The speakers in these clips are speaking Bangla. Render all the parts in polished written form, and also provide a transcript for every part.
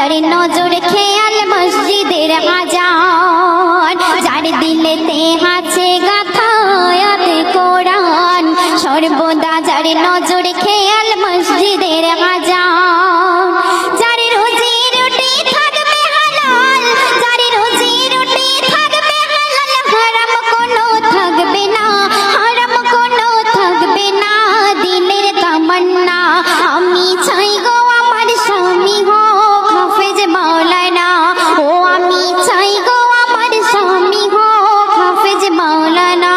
যার নজর খেয়াল মসজিদের আজান, যার দিলেতে আছে গাথা আয়াতে কোরআন, সর্বদা যার নজর খেয়াল মসজিদের আজান, যার রুজি রুটি থাকবে হালাল, যার রুজি রুটি থাকবে হালাল, হারাম কোনো থাকবে না, হারাম কোনো থাকবে না। দিলের তামান্না আমি চাই গো আমার স্বামী হোক হাফেজ মাওলানা, ও আমি চাই গো আমার স্বামী হোক হাফেজ মাওলানা।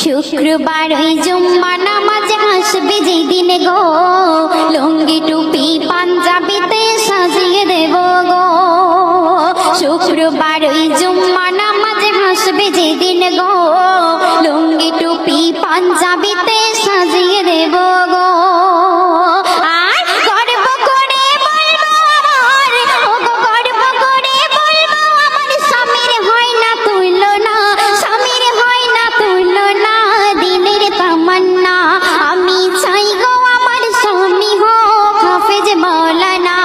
শুক্রবার ওই জুম্মা নামাজ আসবে যেদিন গো, লুঙ্গি টুপি পাঞ্জাবিতে সাজিয়ে দেব গো। শুক্রবার ওই জুম্মা নামাজ আসবে যেদিন গো, লুঙ্গি টুপি পাঞ্জাবিতে সাজিয়ে দেব গো। আর গর্ব করে বলবো আমার, ও গো গর্ব করে বলবো আমার স্বামীর হয় না তুলনা, স্বামীর হয় না তুলনা। দিলের তামান্না আমি চাই গো আমার স্বামী হোক হাফেজ মাওলানা,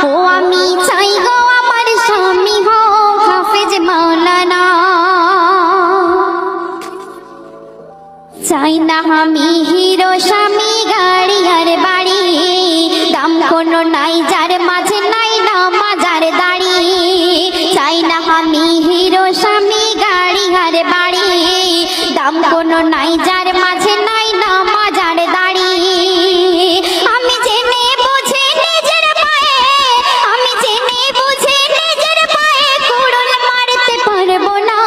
ও আমি চাই গো আমার স্বামী হোক হাফেজ মাওলানা। চাই না আমি হিরো স্বামী গাড়ি আর বাড়ি, দাম কোনো নাই যার মাঝে নাই নামাজার দাড়ি। চাই না আমি হিরো স্বামী গাড়ি আর বাড়ি, দাম কোনো নাই যার মাঝে নাই নামাজার দাড়ি। আমি জেনে বুঝে নিজের পায়ে, আমি জেনে বুঝে নিজের পায়ে কুড়ুল মারতে পারবো না,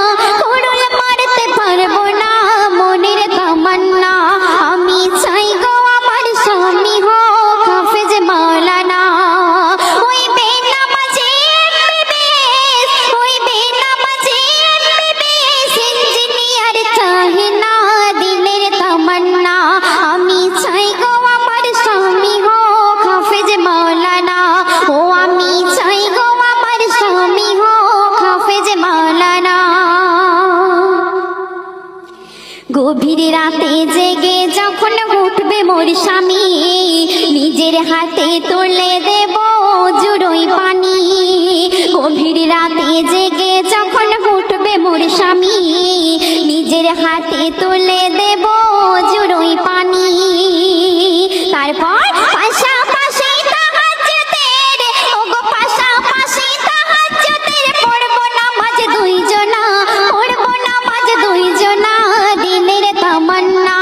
কুড়ুল মারতে পারবো না। মনের তামান্না আমি চাই গো আমার স্বামী হোক হাফেজ মাওলানা, ওই বেনামাজি এমবিবিএস, ওই বেনামাজি এমবিবিএস ইঞ্জিনিয়ার চাহে না। দিলের তামান্না আমি চাই গো আমার স্বামী হোক হাফেজ মাওলানা, ও আমি চাই গো আমার স্বামী হোক হাফেজ মাওলানা। গভীর রাতে জেগে যখন উঠবে মোর স্বামী, নিজের হাতে তুলে দেব জুড়োই পানি। গভীর রাতে জেগে যখন উঠবে মোর স্বামী, নিজের হাতে তুলে দেব জুড়োই পানি। তারপর পাশাপাশি তাহাজ্জুদের, ওগো পাশাপাশি তাহাজ্জুদের পড়বো নামাজ দুইজনা, পড়বো নামাজ দুইজনা। দিলের তামান্না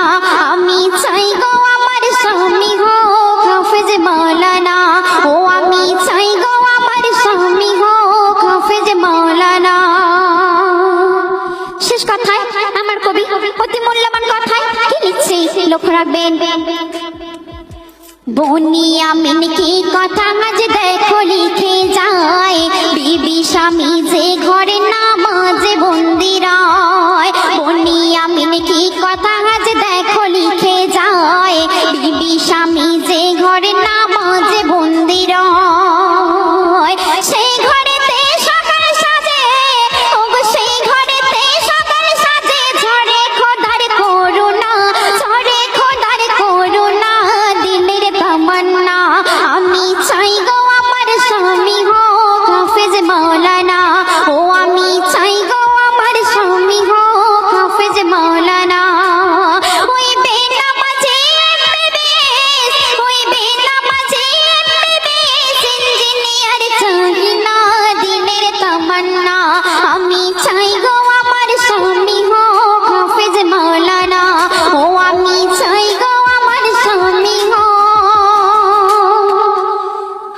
আমি চাই গো আমার স্বামী হোক হাফেজ মাওলানা, ও আমি চাই গো আমার স্বামী হোক হাফেজ মাওলানা। শেষ কথায় আমার কবি অতি মূল্যবান কথায় কি লিখছে লক্ষ্য রাখবেন। বনিয়ামিন কি কথা আজ দেখো লিখে যায়, বিবি স্বামী যে ঘরে নামাজে বন্দি রয়। বনিয়ামিন কি কথা আজ দেখো লিখে যায়, বিবি স্বামী যে ঘরে নামাজে বন্দি রয়। সেই ঘরেতে সকাল সাজে, ওগো সেই ঘরেতে সকাল সাজে, ঝরে খোদার করুণা, ঝরে খোদার করুণা। দিলের তামান্না আমি চাই গো আমার স্বামী হোক হাফেজ মাওলানা, ও আমি চাই গো আমার স্বামী হোক হাফেজ মাওলানা। ওই বেনামাজি এমবিবিএস, ওই বেনামাজি এমবিবিএস ইঞ্জিনিয়ার চাহি না। দিলের তামান্না আমি চাই গো আমার স্বামী হোক হাফেজ মাওলানা, ও আমি চাই গো আমার স্বামী হোক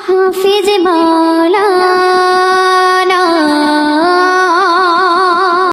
হাফেজ মাওলানা।